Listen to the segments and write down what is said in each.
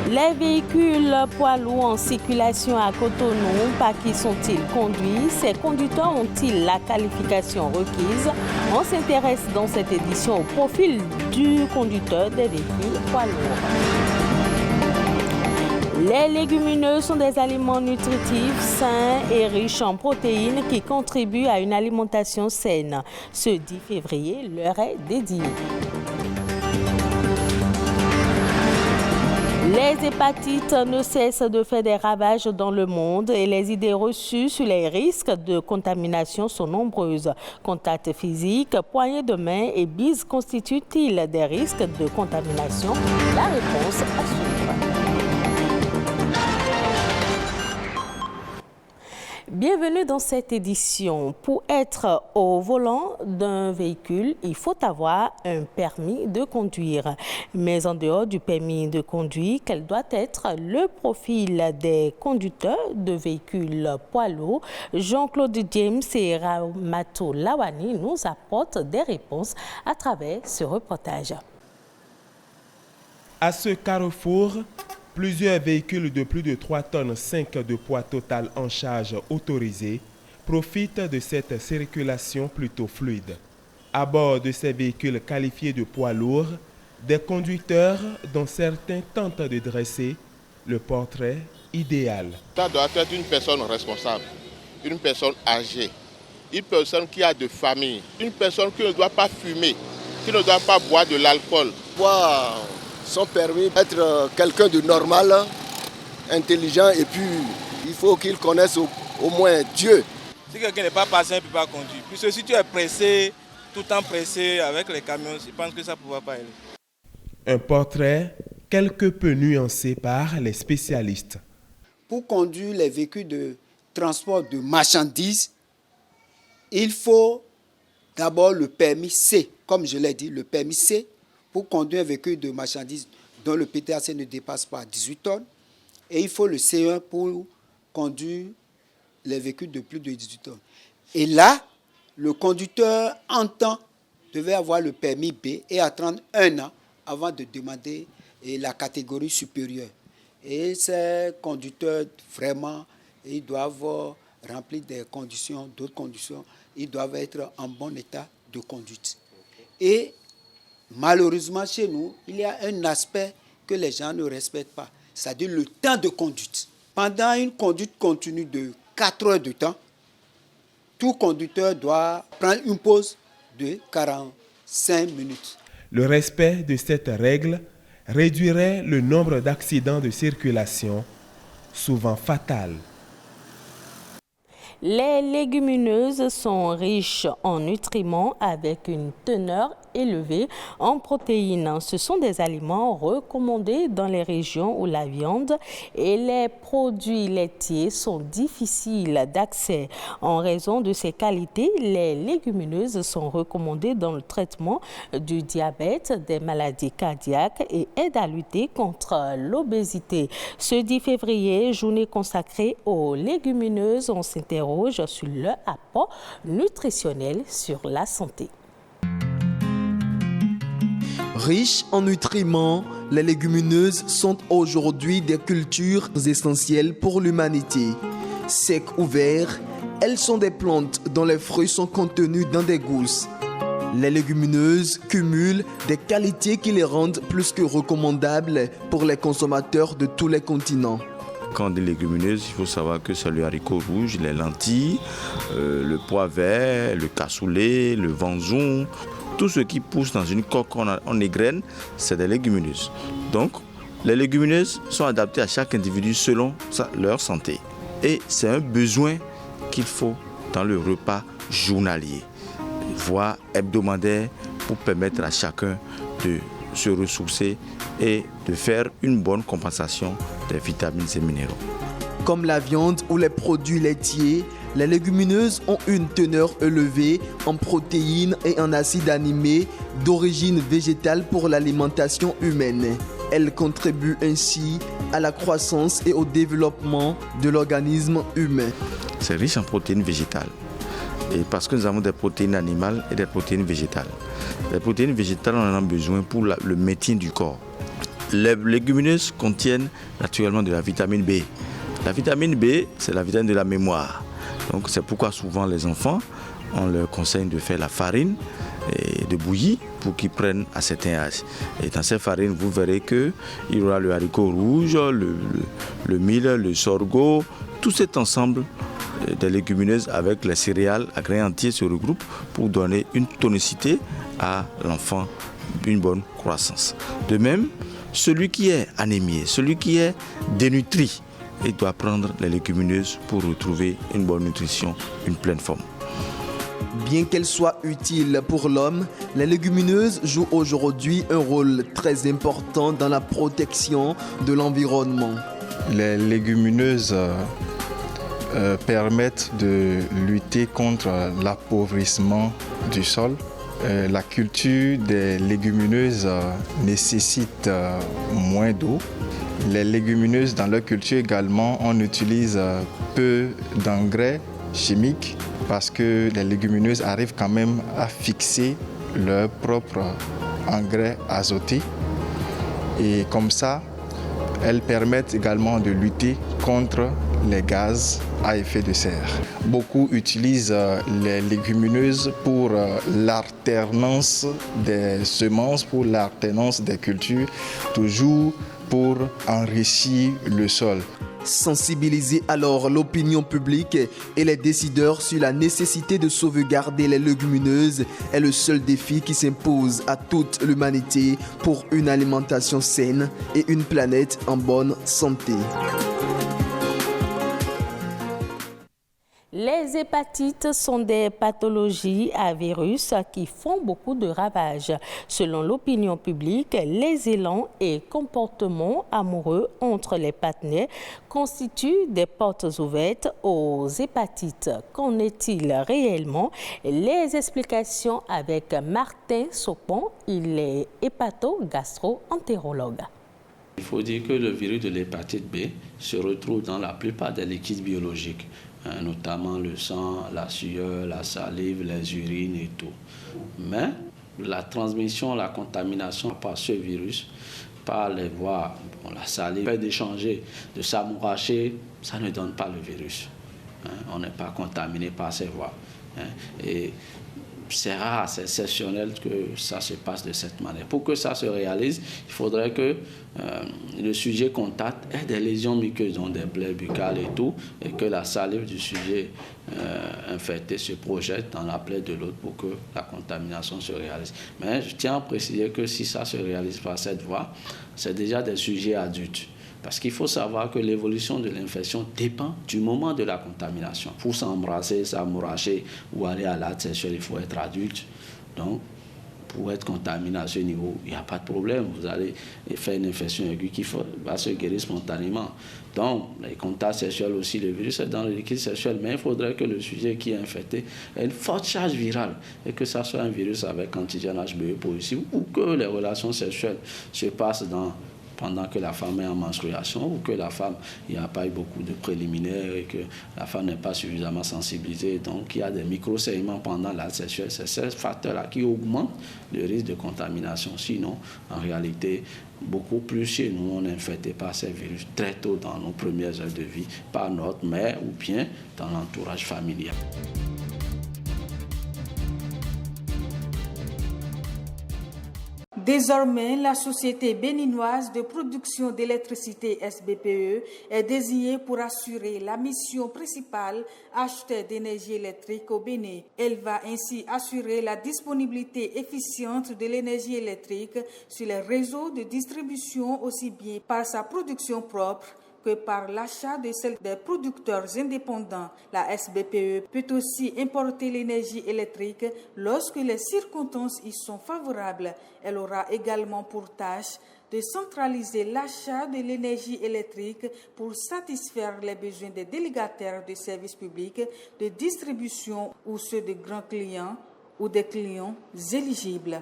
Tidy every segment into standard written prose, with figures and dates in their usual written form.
Les véhicules poids lourds en circulation à Cotonou, par qui sont-ils conduits? Ces conducteurs ont-ils la qualification requise? On s'intéresse dans cette édition au profil du conducteur des véhicules poids lourds. Les légumineuses sont des aliments nutritifs, sains et riches en protéines qui contribuent à une alimentation saine. Ce 10 février leur est dédié. Les hépatites ne cessent de faire des ravages dans le monde et les idées reçues sur les risques de contamination sont nombreuses. Contact physique, poignée de main et bise constituent-ils des risques de contamination? La réponse à suivre. Bienvenue dans cette édition. Pour être au volant d'un véhicule, il faut avoir un permis de conduire. Mais en dehors du permis de conduire, quel doit être le profil des conducteurs de véhicules poids lourds? Jean-Claude James et Ramato Lawani nous apportent des réponses à travers ce reportage. À ce carrefour, plusieurs véhicules de plus de 3 tonnes 5 de poids total en charge autorisé profitent de cette circulation plutôt fluide. À bord de ces véhicules qualifiés de poids lourds, des conducteurs dont certains tentent de dresser le portrait idéal. Ça doit être une personne responsable, une personne âgée, une personne qui a de famille, une personne qui ne doit pas fumer, qui ne doit pas boire de l'alcool. Son permis d'être quelqu'un de normal, intelligent, et puis il faut qu'il connaisse au moins Dieu. Si quelqu'un n'est pas patient, il ne peut pas conduire. Puisque si tu es pressé, tout le temps pressé avec les camions, je pense que ça ne pourra pas aller. Un portrait quelque peu nuancé par les spécialistes. Pour conduire les véhicules de transport de marchandises, il faut d'abord le permis C, comme je l'ai dit, le permis C, pour conduire un véhicule de marchandises dont le PTAC ne dépasse pas 18 tonnes. Et il faut le C1 pour conduire les véhicules de plus de 18 tonnes. Et là, le conducteur devait avoir le permis B et attendre 1 an avant de demander la catégorie supérieure. Et ces conducteurs, vraiment, ils doivent remplir d'autres conditions. Ils doivent être en bon état de conduite. Et malheureusement, chez nous, il y a un aspect que les gens ne respectent pas, c'est-à-dire le temps de conduite. Pendant une conduite continue de 4 heures de temps, tout conducteur doit prendre une pause de 45 minutes. Le respect de cette règle réduirait le nombre d'accidents de circulation, souvent fatals. Les légumineuses sont riches en nutriments avec une teneur élevée en protéines. Ce sont des aliments recommandés dans les régions où la viande et les produits laitiers sont difficiles d'accès. En raison de ces qualités, les légumineuses sont recommandées dans le traitement du diabète, des maladies cardiaques et aident à lutter contre l'obésité. Ce 10 février, journée consacrée aux légumineuses, on s'interroge sur leur apport nutritionnel sur la santé. Riches en nutriments, les légumineuses sont aujourd'hui des cultures essentielles pour l'humanité. Secs ou verts, elles sont des plantes dont les fruits sont contenus dans des gousses. Les légumineuses cumulent des qualités qui les rendent plus que recommandables pour les consommateurs de tous les continents. Quand on dit légumineuses, il faut savoir que c'est le haricot rouge, les lentilles, le pois vert, le cassoulet, le vanzon. Tout ce qui pousse dans une coque en égrène, c'est des légumineuses. Donc, les légumineuses sont adaptées à chaque individu selon leur santé. Et c'est un besoin qu'il faut dans le repas journalier, voire hebdomadaire, pour permettre à chacun de se ressourcer et de faire une bonne compensation des vitamines et minéraux. Comme la viande ou les produits laitiers, les légumineuses ont une teneur élevée en protéines et en acides aminés d'origine végétale pour l'alimentation humaine. Elles contribuent ainsi à la croissance et au développement de l'organisme humain. C'est riche en protéines végétales. Et parce que nous avons des protéines animales et des protéines végétales. Les protéines végétales, on en a besoin pour le maintien du corps. Les légumineuses contiennent naturellement de la vitamine B. La vitamine B, c'est la vitamine de la mémoire. Donc c'est pourquoi souvent les enfants, on leur conseille de faire la farine et de bouillir pour qu'ils prennent à certains âges. Et dans cette farine, vous verrez qu'il y aura le haricot rouge, le mil, le sorgho, tout cet ensemble des légumineuses avec les céréales à grains entiers se regroupent pour donner une tonicité à l'enfant, une bonne croissance. De même, celui qui est anémié, celui qui est dénutri, il doit prendre les légumineuses pour retrouver une bonne nutrition, une pleine forme. Bien qu'elles soient utiles pour l'homme, les légumineuses jouent aujourd'hui un rôle très important dans la protection de l'environnement. Les légumineuses permettent de lutter contre l'appauvrissement du sol. La culture des légumineuses nécessite moins d'eau. Les légumineuses, dans leur culture également, on utilise peu d'engrais chimiques parce que les légumineuses arrivent quand même à fixer leur propre engrais azoté. Et comme ça, elles permettent également de lutter contre les gaz à effet de serre. Beaucoup utilisent les légumineuses pour l'alternance des semences, pour l'alternance des cultures, toujours pour enrichir le sol. Sensibiliser alors l'opinion publique et les décideurs sur la nécessité de sauvegarder les légumineuses est le seul défi qui s'impose à toute l'humanité pour une alimentation saine et une planète en bonne santé. Les hépatites sont des pathologies à virus qui font beaucoup de ravages. Selon l'opinion publique, les élans et comportements amoureux entre les partenaires constituent des portes ouvertes aux hépatites. Qu'en est-il réellement? Les explications avec Martin Sopon, il est hépato-gastro-entérologue. Il faut dire que le virus de l'hépatite B se retrouve dans la plupart des liquides biologiques, notamment le sang, la sueur, la salive, les urines et tout. Mais la transmission, la contamination par ce virus, par les voies, la salive, le fait d'échanger, de s'amouracher, ça ne donne pas le virus. On n'est pas contaminé par ces voies. Et c'est rare, c'est exceptionnel que ça se passe de cette manière. Pour que ça se réalise, il faudrait que le sujet contact ait des lésions muqueuses, donc des plaies buccales et tout, et que la salive du sujet infecté se projette dans la plaie de l'autre pour que la contamination se réalise. Mais je tiens à préciser que si ça se réalise par cette voie, c'est déjà des sujets adultes. Parce qu'il faut savoir que l'évolution de l'infection dépend du moment de la contamination. Pour s'embrasser, s'amouracher ou aller à l'acte sexuel, il faut être adulte. Donc, pour être contaminé à ce niveau, il n'y a pas de problème. Vous allez faire une infection aiguë qui va se guérir spontanément. Donc, les contacts sexuels aussi, le virus est dans le liquide sexuel, mais il faudrait que le sujet qui est infecté ait une forte charge virale et que ça soit un virus avec antigène HBE positif ou que les relations sexuelles se passent pendant que la femme est en menstruation ou que la femme, il n'y a pas eu beaucoup de préliminaires et que la femme n'est pas suffisamment sensibilisée. Donc, il y a des micro-saignements pendant l'acte sexuel. C'est ces facteurs-là qui augmentent le risque de contamination. Sinon, en réalité, beaucoup plus chez nous, on est infecté par ces virus très tôt dans nos premières heures de vie, par notre mère ou bien dans l'entourage familial. Désormais, la société béninoise de production d'électricité SBPE est désignée pour assurer la mission principale, acheter d'énergie électrique au Bénin. Elle va ainsi assurer la disponibilité efficiente de l'énergie électrique sur les réseaux de distribution aussi bien par sa production propre que par l'achat de celle des producteurs indépendants. La SBPE peut aussi importer l'énergie électrique lorsque les circonstances y sont favorables. Elle aura également pour tâche de centraliser l'achat de l'énergie électrique pour satisfaire les besoins des délégataires de services publics, de distribution ou ceux de grands clients ou des clients éligibles.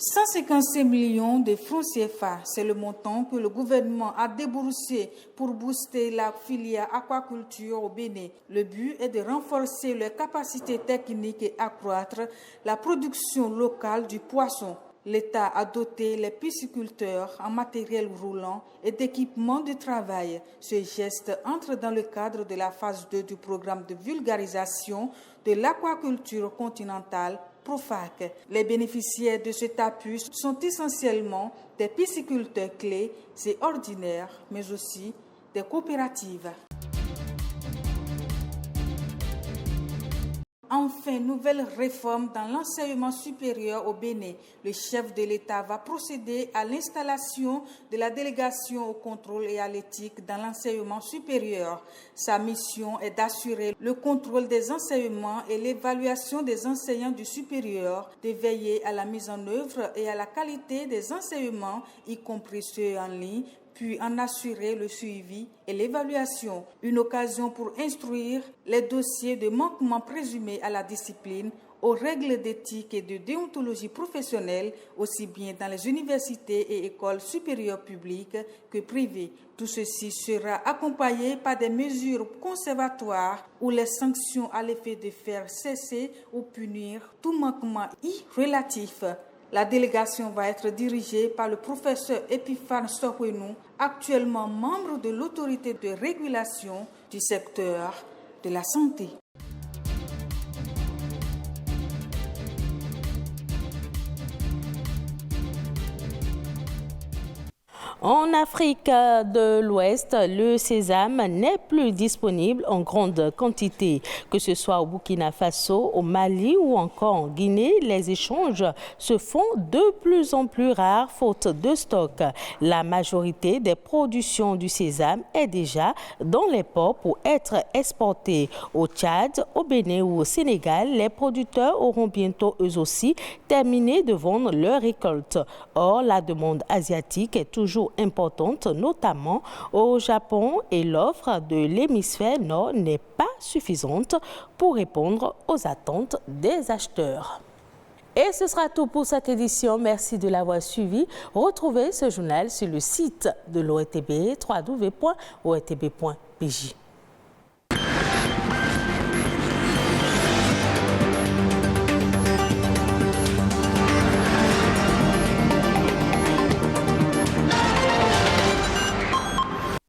155 millions de francs CFA, c'est le montant que le gouvernement a déboursé pour booster la filière aquaculture au Bénin. Le but est de renforcer leurs capacités techniques et accroître la production locale du poisson. L'État a doté les pisciculteurs en matériel roulant et d'équipements de travail. Ce geste entre dans le cadre de la phase 2 du programme de vulgarisation de l'aquaculture continentale PROFAC. Les bénéficiaires de cet appui sont essentiellement des pisciculteurs clés et ordinaires, mais aussi des coopératives. Enfin, nouvelle réforme dans l'enseignement supérieur au Bénin. Le chef de l'État va procéder à l'installation de la délégation au contrôle et à l'éthique dans l'enseignement supérieur. Sa mission est d'assurer le contrôle des enseignements et l'évaluation des enseignants du supérieur, de veiller à la mise en œuvre et à la qualité des enseignements, y compris ceux en ligne, puis en assurer le suivi et l'évaluation. Une occasion pour instruire les dossiers de manquement présumés à la discipline, aux règles d'éthique et de déontologie professionnelle, aussi bien dans les universités et écoles supérieures publiques que privées. Tout ceci sera accompagné par des mesures conservatoires ou les sanctions à l'effet de faire cesser ou punir tout manquement relatif. La délégation va être dirigée par le professeur Epiphane Sohwenou, actuellement membre de l'autorité de régulation du secteur de la santé. En Afrique de l'Ouest, le sésame n'est plus disponible en grande quantité. Que ce soit au Burkina Faso, au Mali ou encore en Guinée, les échanges se font de plus en plus rares faute de stock. La majorité des productions du sésame est déjà dans les ports pour être exportée. Au Tchad, au Bénin ou au Sénégal, les producteurs auront bientôt eux aussi terminé de vendre leur récolte. Or, la demande asiatique est toujours importante, notamment au Japon, et l'offre de l'hémisphère nord n'est pas suffisante pour répondre aux attentes des acheteurs. Et ce sera tout pour cette édition. Merci de l'avoir suivi. Retrouvez ce journal sur le site de l'ORTB, www.ortb.pj.